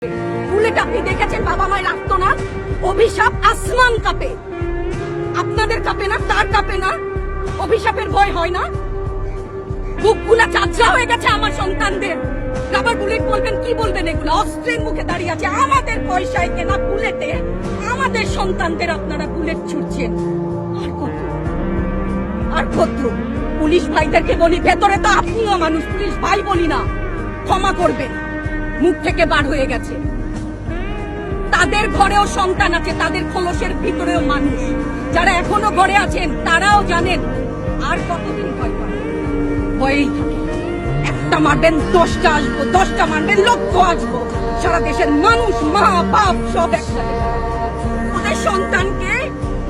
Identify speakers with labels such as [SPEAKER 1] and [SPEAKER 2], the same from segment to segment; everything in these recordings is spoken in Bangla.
[SPEAKER 1] বুলেট আপনি দেখেছেন বাবা মায়ের আত্মনাদ, অভিশাপ আসমান কাঁপে, আপনাদের কাঁপে না? তার কাঁপে না? অভিশাপের ভয় হয় না? বুকগুলা চাচা হয়ে গেছে আমার সন্তানদের। রাবার বুলেট বলবেন, কি বলবেন? এগুলো অস্ত্রের মুখে দাঁড়িয়ে আছে, আমাদের পয়সায় কেনা বুলেটে আমাদের সন্তানদের আপনারা বুলেট ছুটছেন। আর কত আর কত? পুলিশ ভাইদেরকে বলি, ভেতরে তো আপনিও মানুষ, পুলিশ ভাই বলি না, ক্ষমা করবেন, মুখ থেকে বার হয়ে গেছে। তাদের ঘরেও সন্তান আছে, তাদের খোলসের ভিতরেও মানুষ। যারা এখনো ঘরে আছেন তারাও জানেন আর কতদিন ভয় পাবেন। ভয়েই থাকে, একটা মারবেন 10টা আসবো, 10টা মারবেন লক্ষ আসবো। সারা দেশের মানুষ, মা বাপ সব একসাথে। ওদের সন্তানকে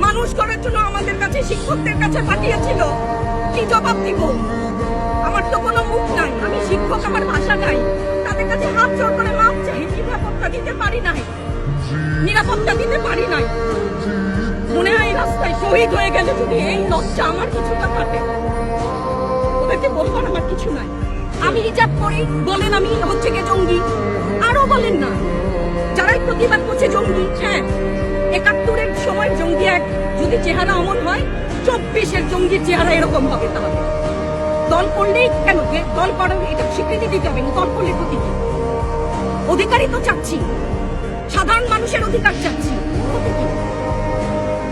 [SPEAKER 1] মানুষ করার জন্য আমাদের কাছে, শিক্ষকদের কাছে পাঠিয়েছিল। কি জবাব দিব? আমার তো কোনো মুখ নাই, আমি শিক্ষক, আমার ভাষা নাই। তাদের কাছে হাত জোড় করে মাপ চাই, নিরাপত্তা দিতে পারি নাই, নিরাপত্তা দিতে পারি নাই। মনে হয় রাস্তায় শহীদ হয়ে গেলে যদি এই লজ্জা আমার কিছুটা কাটে। ওদেরকে বলবার আমার কিছু নাই। আমি হিজাব করি বলেন আমি হচ্ছে কে জঙ্গি, আরো বলেন না যারাই প্রতিবাদ করছে জঙ্গি। হ্যাঁ, 71-এর সময় জঙ্গি এক যদি চেহারা অমন হয়, 24-এর জঙ্গির চেহারা এরকম হবে। তাহলে দল করলেই কেন? দল করার এটা স্বীকৃতি দিতে হবে, দল করলে ক্ষতি কি? অধিকারই তো চাচ্ছি, সাধারণ মানুষের অধিকার চাচ্ছি,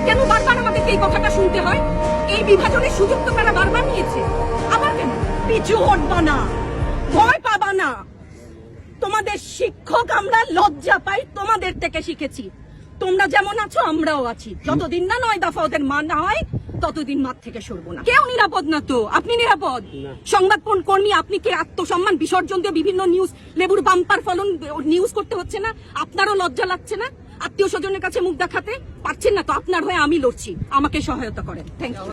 [SPEAKER 1] কেন বারবার আমাদেরকে এই কথাটা শুনতে হয়? এই বিভাজনের সুযোগ তো তারা বারবার নিয়েছে, আবার কেন? পিছু হটবা না, ভয় পাবা না। তোমাদের শিক্ষক আমরা, লজ্জা পাই, তোমাদের থেকে শিখেছি। তোমরা যেমন আছো আমরাও আছি। যতদিন না 9 দফা ওদের মান না হয় ততদিন মাঠ থেকে সরবো না। কেউ নিরাপদ না তো। আপনি নিরাপদ? সংবাদ কর্মী আপনি কে আত্মসম্মান বিসর্জন দিয়ে বিভিন্ন নিউজ, লেবুর বাম্পার ফলন নিউজ করতে হচ্ছে না? আপনারও লজ্জা লাগছে না? আত্মীয় স্বজনের কাছে মুখ দেখাতে পারছেন না তো? আপনার হয়ে আমি লড়ছি, আমাকে সহায়তা করেন। Thank you.